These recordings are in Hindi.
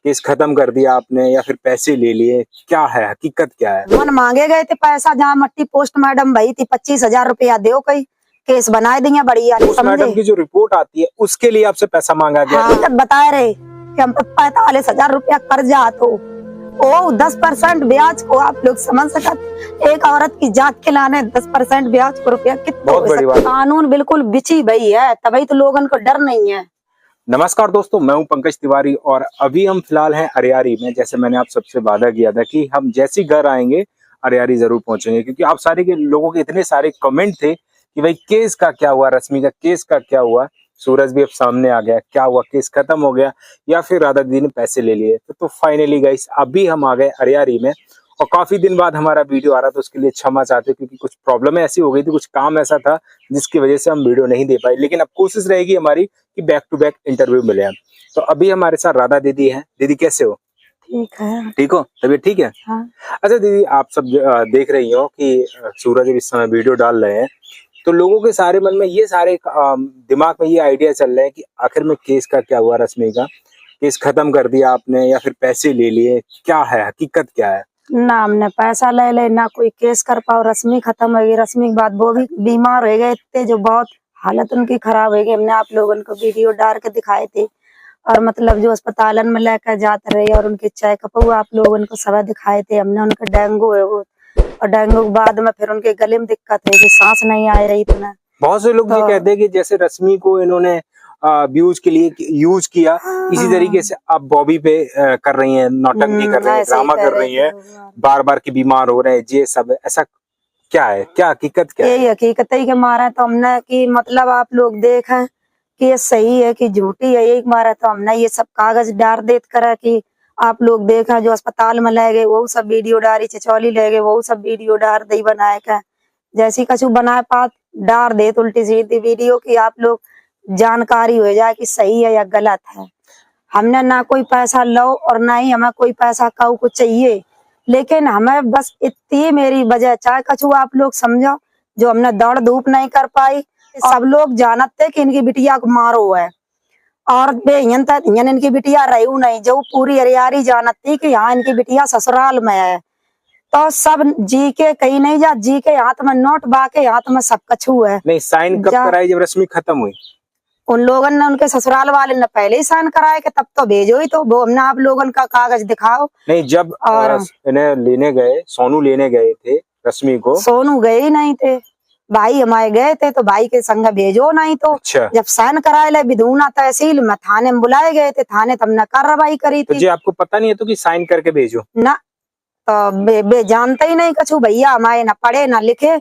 केस खत्म कर दिया आपने या फिर पैसे ले लिए, क्या है हकीकत क्या है? मन मांगे गए थे पैसा, जहाँ मट्टी पोस्ट मैडम भाई थी 25,000 रुपया दो, कई केस बनाए दिया बढ़िया। पोस्ट मैडम की जो रिपोर्ट आती है उसके लिए आपसे पैसा मांगा गया? हाँ, तब बताए रहे कि हम 45,000 रुपया कर्जा तो ओ 10% ब्याज को आप लोग समझ सकते। एक औरत की जात के लाने 10% ब्याज को रुपया कितना हो सकता? कानून बिल्कुल बिची भई है, तभी तो लोगों को डर नहीं है। नमस्कार दोस्तों, मैं हूं पंकज तिवारी और अभी हम फिलहाल हैं अरियारी में। जैसे मैंने आप सबसे वादा किया था कि हम जैसे घर आएंगे अरियारी जरूर पहुंचेंगे, क्योंकि आप सारे के लोगों के इतने सारे कमेंट थे कि भाई केस का क्या हुआ, रश्मि का केस का क्या हुआ। सूरज भी अब सामने आ गया, क्या हुआ, केस खत्म हो गया या फिर राधा दीदी ने पैसे ले लिए? तो फाइनली गाइस अभी हम आ गए अरियारी में और काफी दिन बाद हमारा वीडियो आ रहा था, उसके लिए क्षमा चाहते क्योंकि कुछ प्रॉब्लम ऐसी हो गई थी, कुछ काम ऐसा था जिसकी वजह से हम वीडियो नहीं दे पाए। लेकिन अब कोशिश रहेगी हमारी कि बैक टू बैक इंटरव्यू मिले हम। तो अभी हमारे साथ राधा दीदी हैं। दीदी कैसे हो? ठीक है। ठीक हो? तबीयत ठीक है? हाँ। अच्छा दीदी, आप सब देख रही हो कि सूरज इस समय वीडियो डाल रहे हैं, तो लोगों के सारे मन में ये सारे दिमाग में ये आइडिया चल रहे हैं कि आखिर में केस का क्या हुआ, रश्मि का केस खत्म कर दिया आपने या फिर पैसे ले लिए, क्या है हकीकत क्या है? ना हमने पैसा ले ले, ना कोई केस कर पाओ। रश्मि खत्म हो गई, रश्मि के बाद वो भी बीमार हो गए थे, जो बहुत हालत उनकी खराब हो गई। हमने आप लोगों को वीडियो डाल के दिखाए थे और मतलब जो अस्पतालन में लेकर जाते रहे और उनके चेकअप हुआ, आप लोगों को सब दिखाए थे हमने। उनका डेंगू है वो, और डेंगू के बाद में फिर उनके गले में दिक्कत है कि सांस नहीं आ रही थी ना। बहुत से लोग ये कहते हैं कि जैसे रश्मि को इन्होंने व्यूज के लिए यूज किया, इसी तरीके से आप बॉबी पे कर रही हैं, नौटंकी कर रही हैं, ड्रामा कर रही हैं, बार बार की बीमार हो रहे हैं, ये सब ऐसा क्या है, क्या हकीकत क्या है? यही हकीकत है कि मारा तो हमने कि मतलब आप लोग देखें कि ये सही है कि झूठी है, यही मारा तो हमने ये सब कागज डाल देत करा कि आप लोग देखा। जो अस्पताल में ले गए वो सब वीडियो डाली, चचौली ले गए वो सब वीडियो डाल दी बनाए का, जैसी कछु बनाए पात डाल दे उल्टी सीधी वीडियो की आप लोग जानकारी हो जाए कि सही है या गलत है। हमने ना कोई पैसा लो और ना ही हमें कोई पैसा काऊ को चाहिए, लेकिन हमें बस इतनी मेरी वजह चाहे कछु आप लोग समझो, जो हमने दौड़ धूप नहीं कर पाई। सब लोग जानते कि इनकी बिटिया को मारो है और इनकी बिटिया रही नहीं, जो पूरी अरियारी जानती कि यहाँ इनकी बिटिया ससुराल में है। तो सब जी के कहीं नहीं जा, जी के हाथ में नोट, बा के हाथ में सब कछु है। नहीं, साइन कब कराई? जब रश्मि खत्म हुई उन लोगों ने, उनके ससुराल वाले ने पहले ही साइन कराए कि तब तो भेजो ही, तो वो हमने आप लोगों का कागज दिखाओ। नहीं, जब और इन्हें लेने गए, सोनू लेने गए थे रश्मि को, सोनू गए ही नहीं थे, भाई हमारे गए थे, तो भाई के संग भेजो नहीं। तो अच्छा। जब साइन कराए ले बिधूना तहसील में थाने में बुलाए गए थे, थाने तब हमने कार्रवाई करी थी। तो जी आपको पता नहीं है तो कि साइन करके भेजो ना? तो बे जानते ही नहीं कछु भैया, हमारे ना पढ़े ना लिखे।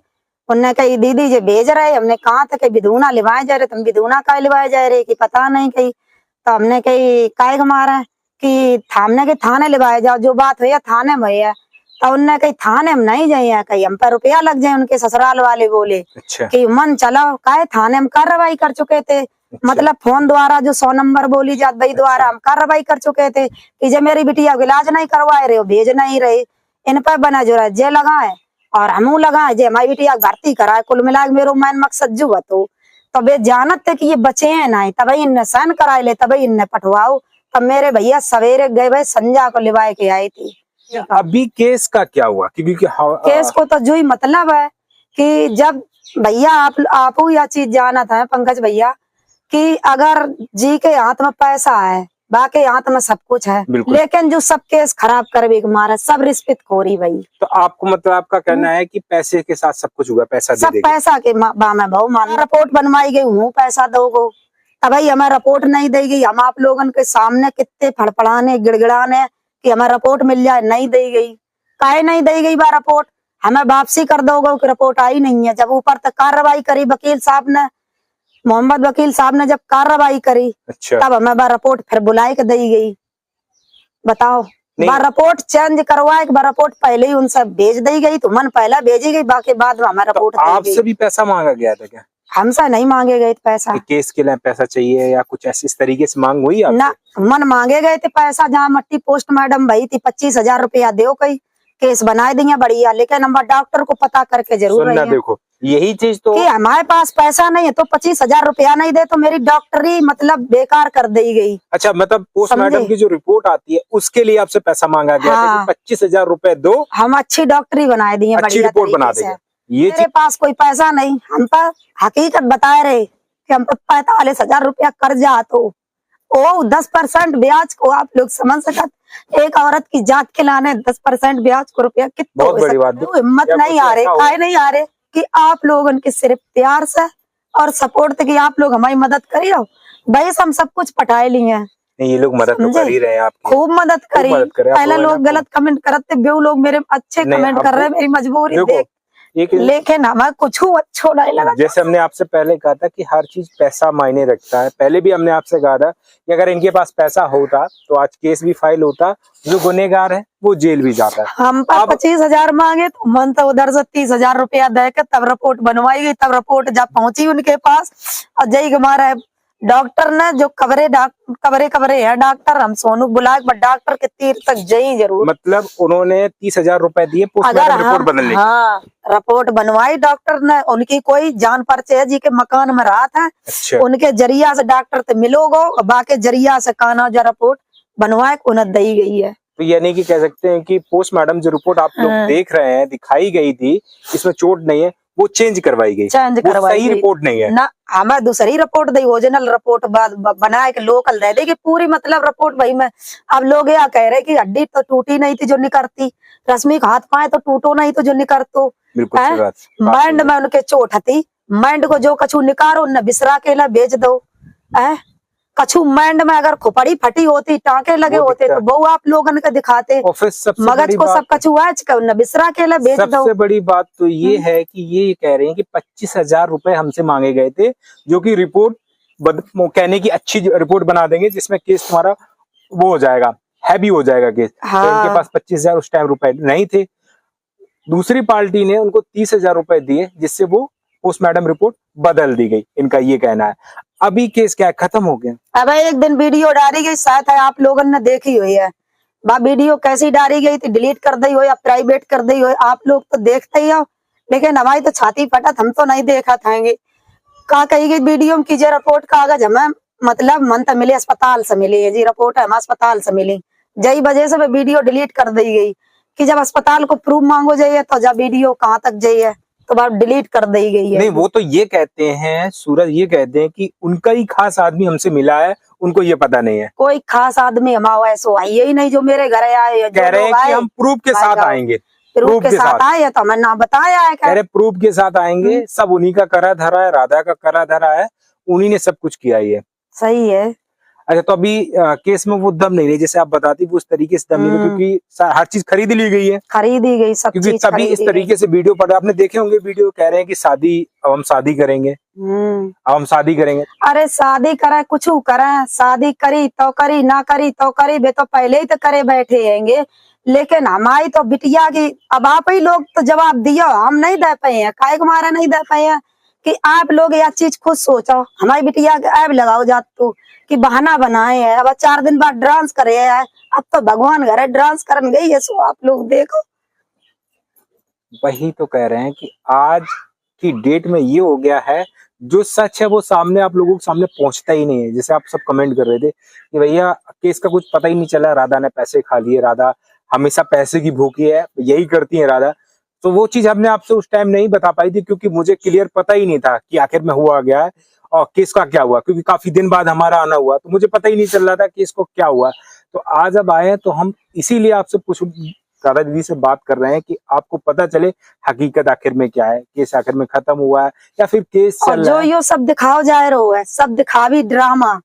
उनने कही दीदी जे भेज रहे, हमने कहा था कि बिधूना लिवाए जा रहे, तुम बिधूना का लिवाए जा रहे कि पता नहीं कही। तो हमने कही काय मारा कि थामने के थाने लिवाए जाओ, जो बात हुई थाने में है। तो उनने कही थाने में नहीं जाइए, कही हम पर रुपया लग जाए। उनके ससुराल वाले बोले अच्छा। कि मन चलाओ, काय थाने में कार्रवाई कर चुके थे। अच्छा। मतलब फोन द्वारा जो 100 नंबर बोली जात भाई द्वारा हम कार्रवाई कर चुके थे कि जे मेरी बिटिया इलाज नहीं करवाए रहे हो, भेज नहीं रहे, इन पर बना जो है जे लगाए और हमू लगाए जे हमारी बिटिया भर्ती कराए। कुल मिला मेरो मैन मकसद जो तो वे जानत थे कि ये बचे हैं नहीं, तभी इनने साइन कराए ले, तभी इनने पठवाओ। तब मेरे भैया सवेरे गए, भाई संजा को लिवाए के आई थी। अभी केस का क्या हुआ? क्योंकि केस को तो जो ही मतलब है कि जब भैया आप या चीज जाना था पंकज भैया कि अगर जी के हाथ में पैसा है, बाकी हाथ में सब कुछ है, लेकिन जो सब केस खराब करवे मारा सब रिश्वत खोरी भाई। तो आपको मतलब आपका कहना है कि पैसे के साथ सब कुछ हुआ, पैसा सब पैसा के बामे भाव मान रिपोर्ट बनवाई गई हूँ, पैसा दोगो तभी हमें रिपोर्ट नहीं दी गई। हम आप लोगों के सामने कितने फड़फड़ाने गिड़गिड़ाने कि हमें रिपोर्ट मिल जाए, नहीं दी गई। काहे नहीं दी गई बा रिपोर्ट? हमें वापसी कर दोगे कि रिपोर्ट आई नहीं है। जब ऊपर तक कार्रवाई करी वकील साहब ने, मोहम्मद वकील साहब ने जब कार्रवाई करी, अच्छा। तब हमें बार रिपोर्ट फिर बुलाए के दी गई। बताओ, बार रिपोर्ट चेंज करवाए, बार रिपोर्ट पहले ही उनसे भेज दी गई, तो मन पहला भेजी गई, बाकी बाद में हमारा रिपोर्ट आपसे भी पैसा मांगा गया था क्या? हमसे नहीं मांगे गए पैसा। केस के लिए पैसा चाहिए या कुछ ऐसी इस तरीके से मांग हुई आपसे? ना, मन मांगे गए थे पैसा, जहाँ मट्टी पोस्ट मैडम भाई थी 25,000 रुपया दो, कई केस बना दिया बढ़िया, लेकिन हम डॉक्टर को पता करके जरूर सुनना, देखो यही चीज तो कि हमारे पास पैसा नहीं है तो 25,000 रुपया नहीं दे तो मेरी डॉक्टरी मतलब बेकार कर दी गई। अच्छा, मतलब पोस्टमार्टम की जो रिपोर्ट आती है उसके लिए आपसे पैसा मांगा गया था कि 25,000 रुपए दो, हम अच्छी डॉक्टरी बनाए दिए, अच्छी रिपोर्ट बना देंगे। ये मेरे पास कोई पैसा नहीं, हम पर हकीकत बताए रहे कि हम पर 45,000 रुपया कर्जा, तो ओ 10% ब्याज को आप लोग समझ सकते, एक औरत की जात के लाने 10% ब्याज को रुपया कितना, बहुत बड़ी बात। हिम्मत नहीं आ रहे, काहे नहीं आ रहे कि आप लोग उनके सिर्फ प्यार से और सपोर्ट की आप लोग हमारी मदद करी हो। भाई हम सब कुछ पटाए लिए हैं, नहीं ये लोग मदद तो कर ही रहे हैं आपकी, खूब मदद करी। पहले लोग गलत कमेंट करते, बेऊ लोग मेरे अच्छे कमेंट कर रहे हैं, मेरी मजबूरी देख, लेकिन हमें कुछ अच्छा नहीं लगा। जैसे हमने आपसे पहले कहा था कि हर चीज पैसा मायने रखता है, पहले भी हमने आपसे कहा था कि अगर इनके पास पैसा होता तो आज केस भी फाइल होता, जो गुनहगार है वो जेल भी जाता है। हम पर 25,000 मांगे तो मन तो उधर से 30,000 रुपया दे के तब रिपोर्ट बनवाई गई, तब रिपोर्ट जब पहुंची उनके पास और जय हमारा डॉक्टर ने जो कबरे है डॉक्टर, हम सोनू बुलाए बट डॉक्टर के तीर तक जई जरूर, मतलब उन्होंने 30,000 रुपए दिए पोस्टमार्टम रिपोर्ट बदलने। हाँ, रिपोर्ट बनवाई डॉक्टर ने, उनकी कोई जान परिचय है जी के मकान में रहा था। अच्छा। उनके जरिया से डॉक्टर से मिलोगो, बाकी जरिया से काना जो रिपोर्ट बनवाए उन्हें दी गई है। तो यानी कि कह सकते हैं कि पोस्टमार्टम जो रिपोर्ट आप लोग देख रहे हैं, दिखाई गई थी, इसमें चोट नहीं है, वो चेंज करवाई गई, सही रिपोर्ट नहीं है ना, हमें दूसरी रिपोर्ट दी, ओरिजिनल रिपोर्ट बनाए के लोकल दे देगी पूरी, मतलब रिपोर्ट भाई में। अब लोग यहाँ कह रहे कि हड्डी तो टूटी नहीं थी जो निकलती, रश्मि का हाथ पाए तो टूटो नहीं तो जो निकलतो, माइंड में उनके चोट थी, माइंड को जो कछु निकारो न बिसरा के ला बेच दो, कछु माइंड में अगर खोपड़ी फटी होती, टाँके लगे होते तो वो आप लोगन के दिखाते, मगज को सब कछु न बिसरा के ला बेच दो। सबसे बड़ी बात तो ये है कि ये कह रहे हैं कि 25,000 रुपए हमसे मांगे गए थे, जो कि रिपोर्ट कहने की अच्छी रिपोर्ट बना देंगे जिसमें केस तुम्हारा वो हो जाएगा, हैवी हो जाएगा केस। हाँ। तो इनके पास 25,000 उस टाइम रुपए नहीं थे, दूसरी पार्टी ने उनको 30,000 रुपए दिए जिससे वो पोस्टमार्टम रिपोर्ट बदल दी गई, इनका ये कहना है। अभी केस क्या है, खत्म हो गया। अब एक दिन वीडियो डाली गई, शायद है आप लोगों ने देखी हुई है, वीडियो कैसी डाली गई थी, डिलीट कर दी हो या प्राइवेट कर दी हो, आप लोग तो देखते ही हो, लेकिन हमारी तो छाती फटत, हम तो नहीं देखा था। कहा कही गई वीडियो में की जे रिपोर्ट कागज हमें मतलब मन तो मिले अस्पताल से मिली है जी, रिपोर्ट हमें अस्पताल से मिली, जई वजह से वीडियो डिलीट कर दी गई कि जब अस्पताल को प्रूफ मांगो जाइए तो जब वीडियो कहाँ तक जाइए तो बात डिलीट कर दी गई है। नहीं वो तो ये कहते हैं, सूरज ये कहते हैं कि उनका ही खास आदमी हमसे मिला है, उनको ये पता नहीं है। कोई खास आदमी हमारा ऐसा आइए ही नहीं जो मेरे घर आए, कह रहे हैं कि हम प्रूफ के साथ आएंगे, प्रूफ के साथ आए तो हमें ना बताया है, कह रहे प्रूफ के साथ आएंगे, सब उन्हीं का करा धरा है, राधा का करा धरा है, उन्हीं ने सब कुछ किया है। सही है। अच्छा, तो अभी केस में वो दम नहीं रही जैसे आप बताती, वो उस तरीके से दम नहीं रही क्योंकि हर चीज खरीद ली गई है, खरीदी गई सब क्योंकि चीज तभी इस तरीके से वीडियो पढ़े आपने देखे होंगे, वीडियो कह रहे हैं कि शादी, अब हम शादी करेंगे, अब हम शादी करेंगे। अरे शादी करे कुछ करे, शादी करी तो करी, ना करी तो करी, वे तो पहले ही तो करे बैठे हैंगे, लेकिन हमारी तो बिटिया की अब आप ही लोग तो जवाब दियो, हम नहीं दे पाए हैं, काहे को मारा नहीं दे पाए हैं कि आप लोग यह चीज खुद सोचो, हमारी बिटिया के ऐब लगाओ जात तो कि बहाना बनाए है, अब 4 दिन बाद डांस करे है, अब तो भगवान घर डांस करने गई है, सो आप लोग देखो। वही तो कह रहे हैं कि आज की डेट में ये हो गया है, जो सच है वो सामने आप लोगों के सामने पहुंचता ही नहीं है। जैसे आप सब कमेंट कर रहे थे कि भैया केस का कुछ पता ही नहीं चला, राधा ने पैसे खा लिए, राधा हमेशा पैसे की भूखी है, यही करती है राधा। तो वो चीज हमने आपसे उस टाइम नहीं बता पाई थी क्योंकि मुझे क्लियर पता ही नहीं था कि आखिर में हुआ गया है और केस का क्या हुआ, क्योंकि काफी दिन बाद हमारा आना हुआ तो मुझे पता ही नहीं चल रहा था केस को क्या हुआ। तो आज अब आए तो हम इसीलिए आपसे कुछ राधा दीदी से बात कर रहे हैं कि आपको पता चले हकीकत आखिर में क्या है, केस आखिर में खत्म हुआ है या फिर केस चल रहा है। जो सब दिखाओ जाए रो है, सब दिखावी ड्रामा,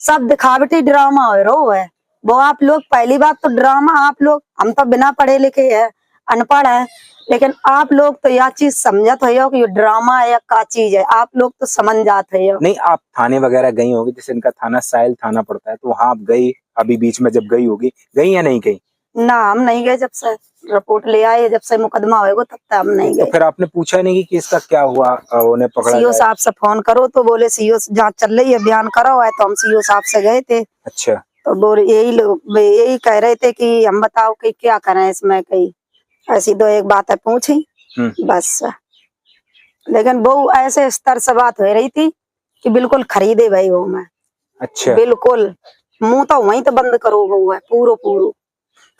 सब दिखावटी ड्रामा रो है वो। आप लोग पहली बात तो ड्रामा, आप लोग, हम तो बिना पढ़े लिखे है, अनपढ़ है, लेकिन आप लोग तो यह चीज समझत हो कि ये ड्रामा है या क्या चीज है, आप लोग तो समझ जाते हो। नहीं आप थाने वगैरह गई होगी, जैसे इनका थाना साइल थाना पड़ता है, तो वहां आप गई, अभी बीच में जब गई होगी, गई या नहीं गई? ना हम नहीं गए, जब से रिपोर्ट ले आए, जब से मुकदमा होगा तब तक हम नहीं गए। तो फिर आपने पूछा नहीं कि केस का क्या हुआ, उन्हें पकड़ा? सीओ साहब से फोन करो तो बोले सीओ जांच चल रही है, बयान करो है, तो हम सीओ साहब से गए थे। अच्छा, तो बोले यही कह रहे थे कि हम बताओ कि क्या करें इसमें, कहीं ऐसी दो एक बात है पूछी बस। लेकिन वो ऐसे स्तर से बात हो रही थी कि बिल्कुल खरीदे भाई वो मैं। अच्छा, बिल्कुल मुंह तो वहीं तो बंद करो वो है पूरो पूरो।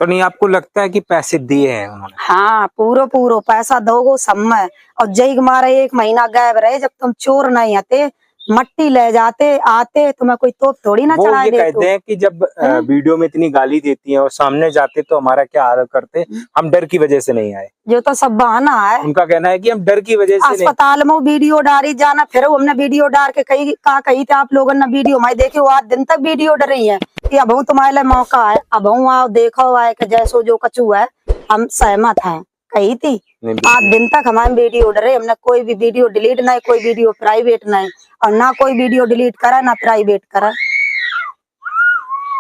तो नहीं आपको लगता है कि पैसे दिए हैं उन्होंने? हाँ पूरो पूरो पैसा दोगो सब में। और जय मारे 1 महीना गायब रहे, जब तुम चोर नहीं आते मट्टी ले जाते आते तुम्हें कोई तोप थोड़ी ना वो चढ़ा ये दे। कहते हैं कि जब वीडियो में इतनी गाली देती हैं और सामने जाते तो हमारा क्या हाल करते, हम डर की वजह से नहीं आए। जो तो सब बहाना है। उनका कहना है कि हम डर की वजह से नहीं। अस्पताल में वीडियो डाली जाना, फिर हमने वीडियो डाल के कही थे आप लोगों ने वीडियो मैं देखी वो 8 दिन तक वीडियो डर रही है कि अब तुम्हारे लिए मौका है, अब आओ देखो आए कि जैसो जो कचू है हम सहमत हैं कही थी। 8 दिन तक हमारे वीडियो डरे, हमने कोई भी वीडियो डिलीट नहीं, कोई वीडियो प्राइवेट नहीं, और ना कोई वीडियो डिलीट करा ना प्राइवेट करा।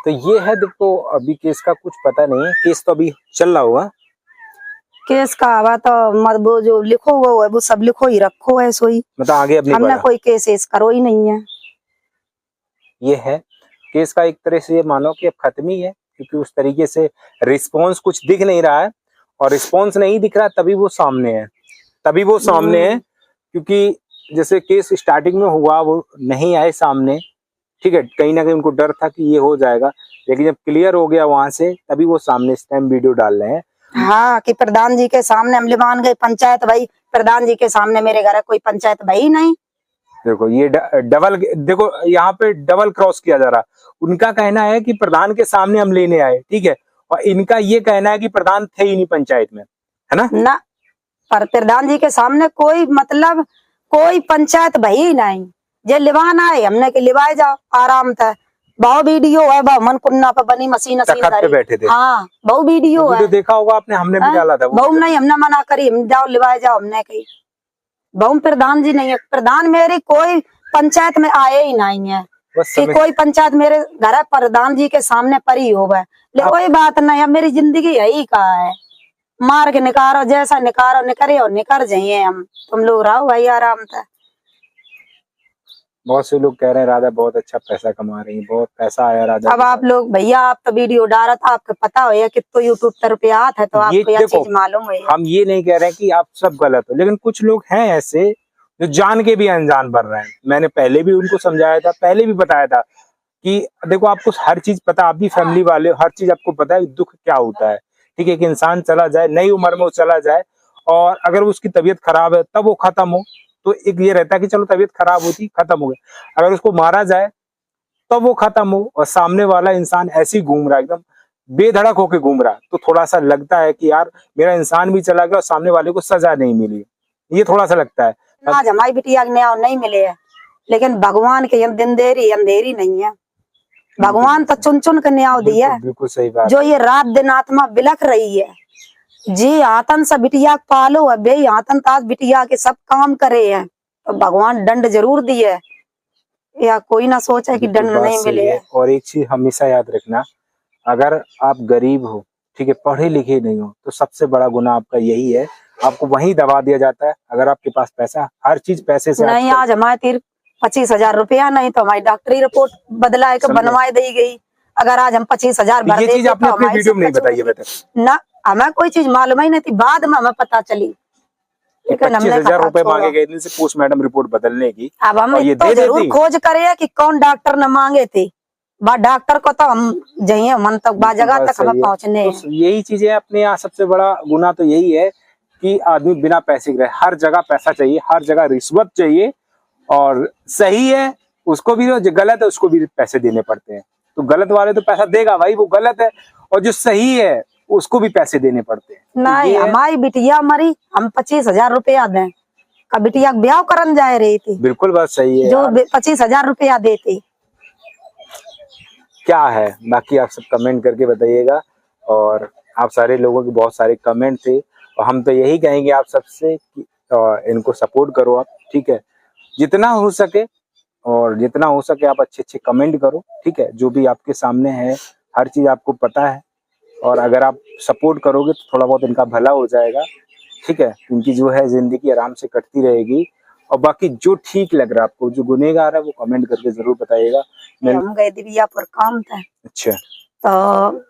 तो ये है, देखो अभी केस का कुछ पता नहीं है, केस तो अभी चल रहा होगा। केस का हवा तो मत वो जो लिखो वो है वो सब लिखो ही रखो है सोई, मतलब आगे अपनी हमने कोई केस करो ही नहीं है। ये है केस का एक तरह से ये मानो कि अब खत्म ही है, क्योंकि उस तरीके से रिस्पॉन्स कुछ दिख नहीं रहा है, और रिस्पॉन्स नहीं दिख रहा तभी वो सामने है, तभी वो सामने है। क्योंकि जैसे केस स्टार्टिंग में हुआ वो नहीं आए सामने, ठीक है, कहीं ना कहीं उनको डर था कि ये हो जाएगा, लेकिन जब क्लियर हो गया वहां से तभी वो सामने इस टाइम वीडियो डाल रहे हैं। हाँ कि प्रधान जी के सामने हम मान गए पंचायत भाई, प्रधान जी के सामने मेरे घर कोई पंचायत भाई नहीं। देखो ये डबल, देखो यहाँ पे डबल क्रॉस किया जा रहा। उनका कहना है कि प्रधान के सामने हम लेने आए, ठीक है, और इनका ये कहना है कि प्रधान थे ही नहीं पंचायत में, है ना। पर प्रधान जी के सामने कोई मतलब कोई पंचायत भाई नहीं, जे लिवाना है हमने के लिवाए जाओ आराम था। बहु वीडियो है, बहु मन कुन्ना पे बनी मशीन पे बैठे थे। हाँ बहु वीडियो है, देखा होगा आपने, हमने भी डाला था। बहु नहीं हमने मना करी, हम जाओ लिवाए जाओ, हमने कही बहु प्रधान जी नहीं है। प्रधान मेरी कोई पंचायत में आए ही नहीं है कि कोई पंचायत मेरे घर प्रधान जी के सामने परी हो गए, लेकिन कोई बात नहीं है, मेरी जिंदगी यही का है, मार के निकारो जैसा निकारो निकरे और निकर जाइए हम, तुम लोग रहो भाई आराम था। बहुत से लोग कह रहे हैं राधा बहुत अच्छा पैसा कमा रही है, बहुत पैसा आया राधा। अब आप लोग भैया आप तो वीडियो डाल रहा था, आपको पता हो या कि तो यूट्यूब पर रुपया आता है तो आपको यह चीज मालूम है। हम ये नहीं कह रहे हैं कि आप सब गलत हो, लेकिन कुछ लोग हैं ऐसे जो जान के भी अनजान बन रहे हैं। मैंने पहले भी उनको समझाया था, पहले भी बताया था कि देखो आपको हर चीज पता, आप भी फैमिली वाले, हर चीज आपको पता है दुख क्या होता है, ठीक है। एक इंसान चला जाए नई उम्र में, वो चला जाए और अगर उसकी तबीयत खराब है तब वो खत्म हो, तो एक ये रहता है कि चलो तबीयत खराब होती खत्म हो गया। अगर उसको मारा जाए तब वो खत्म हो, और सामने वाला इंसान ऐसे ही घूम रहा है, एकदम बेधड़क होके घूम रहा है, तो थोड़ा सा लगता है कि यार मेरा इंसान भी चला गया और सामने वाले को सजा नहीं मिली, ये थोड़ा सा लगता है। आज हमारी बिटिया न्याय नहीं मिले है, लेकिन भगवान के दिन देरी अंधेरी नहीं है, भगवान तो चुन चुन के न्याय दिया है। बिल्कुल सही बात। जो ये रात दिन आत्मा बिलख रही है, जी आतन से बिटिया पालो है, बे आतन ताज बिटिया के सब काम करे हैं, तो भगवान दंड जरूर दिए है, या कोई ना सोचे कि दंड नहीं मिले। और एक चीज हमेशा याद रखना, अगर आप गरीब हो, ठीक है, पढ़े लिखे नहीं हो, तो सबसे बड़ा गुनाह आपका यही है, आपको वहीं दबा दिया जाता है। अगर आपके पास पैसा, हर चीज पैसे से नहीं, आज हमारे तीर 25,000 रुपया नहीं तो हमारी डॉक्टरी रिपोर्ट बदला के बनवाई दी गई। अगर आज हम 25,000 भर ये चीज आपने अपनी वीडियो में नहीं बताई है ना, हमें कोई चीज मालूम ही नहीं थी, बाद में हमें पता चली। 25,000 रुपए मांगे गए थे पोस्टमार्टम रिपोर्ट बदलने की। अब हम तो जरूर खोज करे कि कौन डॉक्टर ने मांगे थे, डॉक्टर को तो हम जाइए मन तक बा जगह तक हमें पहुँचने। तो यही चीजें अपने यहाँ सबसे बड़ा गुनाह तो यही है कि आदमी बिना पैसे के रहे, हर जगह पैसा चाहिए, हर जगह रिश्वत चाहिए, और सही है उसको भी, जो गलत है उसको भी पैसे देने पड़ते हैं। तो गलत वाले तो पैसा देगा भाई, वो गलत है, और जो सही है उसको भी पैसे देने पड़ते हैं। नहीं, हमारी बिटिया मरी, हम 25,000 रुपया दें का बिटिया ब्याह करन जा रही थी। बिल्कुल बात सही है, जो 25,000 रुपया देते क्या है। बाकी आप सब कमेंट करके बताइएगा, और आप सारे लोगों के बहुत सारे कमेंट थे, और हम तो यही कहेंगे आप सबसे कि इनको सपोर्ट करो आप, ठीक है, जितना हो सके, और जितना हो सके आप अच्छे अच्छे कमेंट करो, ठीक है, जो भी आपके सामने है हर चीज आपको पता है, और अगर आप सपोर्ट करोगे तो थोड़ा बहुत इनका भला हो जाएगा, ठीक है, इनकी जो है जिंदगी आराम से कटती रहेगी। और बाकी जो ठीक लग रहा है आपको, जो गुनहगार है वो कमेंट करके जरूर बताइएगा। हम गए दिव्यापुर काम था। अच्छा। तो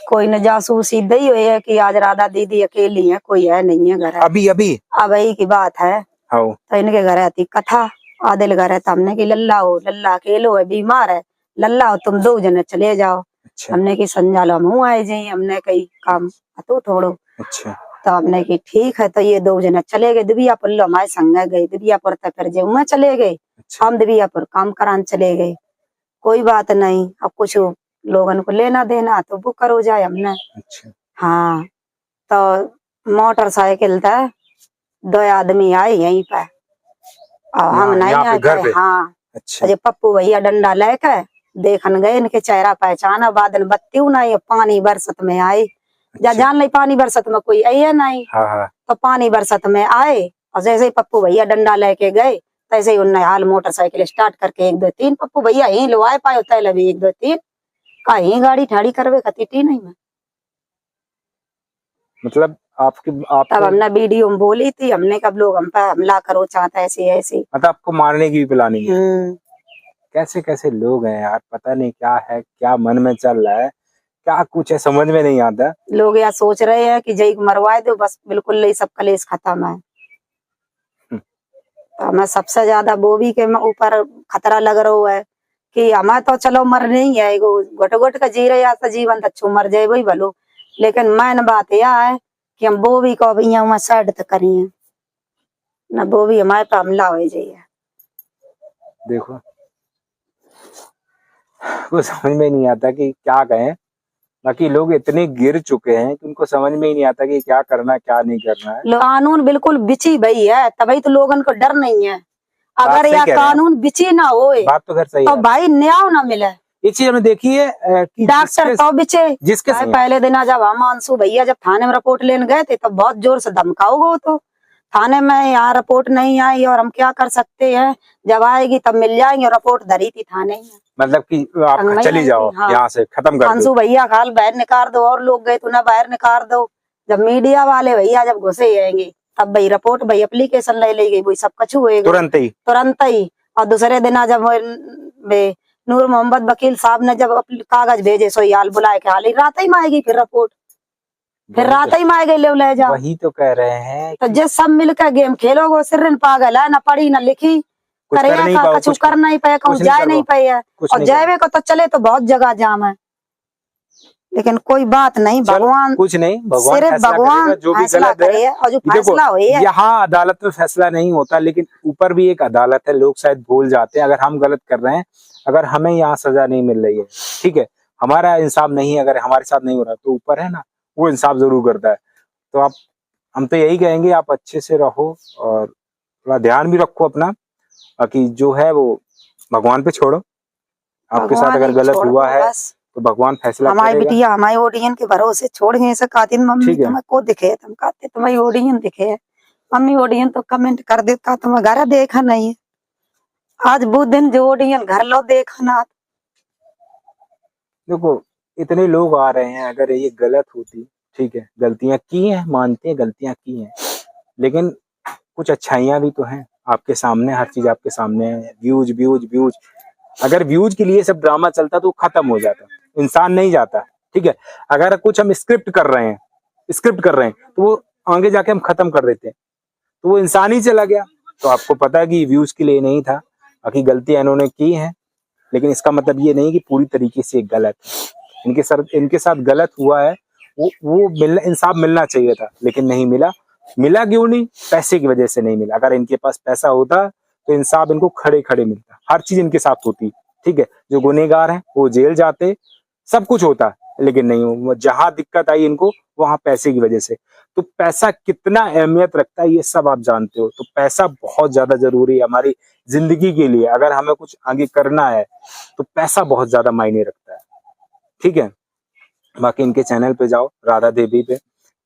कोई न जासूस सीधे ही हुए है कि आज राधा दीदी अकेली है, कोई है नहीं है घर। अभी अभी अब यही की बात है। हाँ तो इनके घर आती कथा आदिल घर है, तो हमने की लल्ला हो, लल्ला अकेलो है, बीमार है, लल्ला हो तुम 2 जने चले जाओ। अच्छा हमने की संजालो हम आए जाइए, हमने कई काम तो थोड़ो। अच्छा तो हमने की ठीक है, तो ये 2 जने चले गए दिव्यापुर, लो हमारे संग गए दिव्यापुर, तो फिर जो मैं चले गए, अच्छा हम दिव्यापुर काम करान चले गए। कोई बात नहीं, अब कुछ लोगन को लेना देना तो वो करो जाए हमने। अच्छा हाँ, तो मोटरसाइकिल था 2 आदमी आए यहीं पे, और हम नहीं यहाँ पे आए घर थे। पे? हाँ, अच्छा जो पप्पू भैया डंडा लेके देखन गए, इनके चेहरा पहचाना, बादल बत्ती नहीं, पानी बरसत में आए। जा अच्छा जान ली पानी बरसत में कोई आई है नहीं, हाँ हाँ तो पानी बरसत में आए, और जैसे ही पप्पू भैया डंडा लेके गए, तैसे ही उन्हें हाल मोटरसाइकिल स्टार्ट करके 1 2 3 पप्पू भैया यहीं लो आए पाए होता है, लभी 1 2 3 कहीं गाड़ी ठाड़ी करवे कती नहीं में। मतलब आपकी तब आपको हमने वीडियो में बोली थी, हमने कब लोग हम पे हमला करो चाहता ऐसे ऐसे। मतलब आपको मारने की भी प्लानिंग है? हम्म, कैसे कैसे लोग हैं यार, पता नहीं क्या है, क्या मन में चल रहा है, क्या कुछ है समझ में नहीं आता। लोग यह सोच रहे हैं कि जय को मरवाए दो बस, बिल्कुल नहीं, सब कलेश खत्म है। हम्म, तो हमें सबसे ज्यादा वो भी के ऊपर खतरा लग रहा है कि हमें तो चलो मर नहीं है, घुट घुट का जी रहे या तो जीवन अच्छो मर जाए वही भलो, लेकिन मैन बात यह है कि हम वो भी को अब यहाँ साइड तक करिए न, वो भी हमारे पे हमला हो जाइए। देखो कुछ समझ में नहीं आता कि क्या कहें। बाकी लोग इतने गिर चुके हैं कि उनको समझ में ही नहीं आता कि क्या करना है क्या नहीं करना है। कानून बिल्कुल बिची भई है, तभी तो लोगन को डर नहीं है। बात अगर सही यह कह रहे हैं। कानून बिची ना होए बात तो खैर सही तो है। भाई न्याय ना मिले। ये चीज हमने देखी है कि डॉक्टर तो बिचे जिसके भाई, पहले दिन जब हम अंशु भैया जब थाने में रिपोर्ट लेने गए थे तो बहुत जोर से धमकाओ गो, तो थाने में यहाँ रिपोर्ट नहीं आई और हम क्या कर सकते हैं, जब आएगी तब मिल जाएंगे। रिपोर्ट धरी थी थाने में, मतलब कि आप संगमई चली आई जाओ थी। हाँ, यहाँ से खत्म कर दो। अंशु भैया खाल बाहर निकाल दो, और लोग गए तो ना बाहर निकाल दो। जब मीडिया वाले भैया जब घुसे आएंगे तब भाई रिपोर्ट भाई एप्लीकेशन ले ली गई, वही सब कछु हुएगा तुरंत ही। और दूसरे दिन जब नूर मोहम्मद वकील साहब ने जब कागज भेजे, सो याल बुलाए के हाल ही रात ही में आएगी फिर रिपोर्ट, फिर रात ही में आएगी ले जा। वही तो कह रहे हैं तो जिस सब मिलकर गेम खेलोगे सिर्रन पागल है, ना पढ़ी ना लिखी, करेगा कछु कर नहीं पाए, कहूँ जाए नहीं पाए, और जाए को तो चले तो बहुत जगह जाम है, लेकिन कोई बात नहीं, भगवान कुछ नहीं, भगवान सिर्फ भगवान जो भी फैसला गलत है करे, और जो फैसला हो यहाँ अदालत में फैसला नहीं होता, लेकिन ऊपर भी एक अदालत है। लोग शायद भूल जाते हैं, अगर हम गलत कर रहे हैं, अगर हमें यहाँ सजा नहीं मिल रही है, ठीक है, हमारा इंसाफ नहीं, अगर हमारे साथ नहीं हो रहा तो ऊपर है ना, वो इंसाफ जरूर करता है। तो आप हम तो यही कहेंगे, आप अच्छे से रहो और थोड़ा ध्यान भी रखो अपना, बाकी जो है वो भगवान पे छोड़ो। आपके साथ अगर गलत हुआ है तो भगवान फैसला करेगा। हमारी बिटिया हमारे ओडियन के भरोसे छोड़ गए ऐसे कातिल, मम्मी तुम्हें को दिखे, तुम कहते तुम्हारी ओडियन दिखे है, मम्मी ओडियन तो कमेंट कर देता तुम्हें घर देखा नहीं है, आज वो दिन जो ओडियन घर लो देखा ना। देखो इतने लोग आ रहे हैं, अगर ये गलत होती, ठीक है, गलतियां की हैं, मानते हैं गलतियां की हैं, लेकिन कुछ अच्छाइयां भी तो हैं आपके सामने, हर चीज आपके सामने है। व्यूज व्यूज व्यूज, अगर व्यूज के लिए सब ड्रामा चलता तो खत्म हो जाता, इंसान नहीं जाता, ठीक है। अगर कुछ हम स्क्रिप्ट कर रहे हैं तो वो आगे जाके हम खत्म कर देते हैं, तो वो इंसान ही चला गया। तो आपको पता है कि व्यूज के लिए नहीं था, बाकी गलतियां इन्होंने की हैं, लेकिन इसका मतलब ये नहीं कि पूरी तरीके से गलत है। इनके साथ गलत हुआ है, वो इंसाफ मिलना चाहिए था, लेकिन नहीं मिला। मिला क्यों नहीं? पैसे की वजह से नहीं मिला। अगर इनके पास पैसा होता तो इंसाफ इनको खड़े खड़े मिलता, हर चीज इनके साथ होती, ठीक है। जो गुनहगार हैं वो जेल जाते, सब कुछ होता, लेकिन नहीं, जहां दिक्कत आई इनको वहां पैसे की वजह से। तो पैसा कितना अहमियत रखता है ये सब आप जानते हो। तो पैसा बहुत ज्यादा जरूरी है हमारी जिंदगी के लिए। अगर हमें कुछ आगे करना है तो पैसा बहुत ज्यादा मायने रखता है, ठीक है। बाकी इनके चैनल पे जाओ, राधा देवी पे,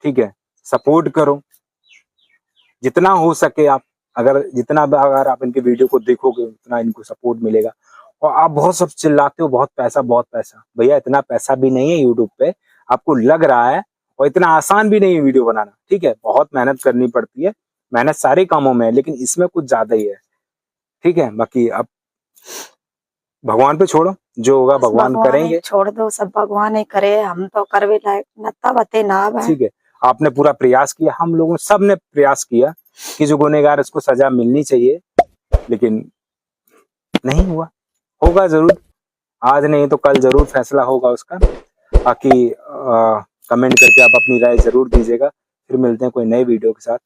ठीक है, सपोर्ट करो जितना हो सके आप। अगर आप इनके वीडियो को देखोगे उतना इनको सपोर्ट मिलेगा। और आप बहुत सब चिल्लाते हो बहुत पैसा, भैया इतना पैसा भी नहीं है यूट्यूब पे, आपको लग रहा है, और इतना आसान भी नहीं है वीडियो बनाना, ठीक है। बहुत मेहनत करनी पड़ती है, मेहनत सारे कामों में है, लेकिन इसमें कुछ ज्यादा ही है, ठीक है। बाकी अब भगवान पे छोड़ो, जो होगा बस भगवान भगवान ही करेंगे। छोड़ दो, सब भगवान ही करे, हम तो करवे लायक नत्ता बते ना है। ठीक है, आपने पूरा प्रयास किया, हम लोगों सब ने प्रयास किया कि जो गुनहगार उसको सजा मिलनी चाहिए, लेकिन नहीं हुआ। होगा जरूर, आज नहीं तो कल जरूर फैसला होगा उसका। बाकी कमेंट करके आप अपनी राय जरूर दीजिएगा। फिर मिलते हैं कोई नए वीडियो के साथ।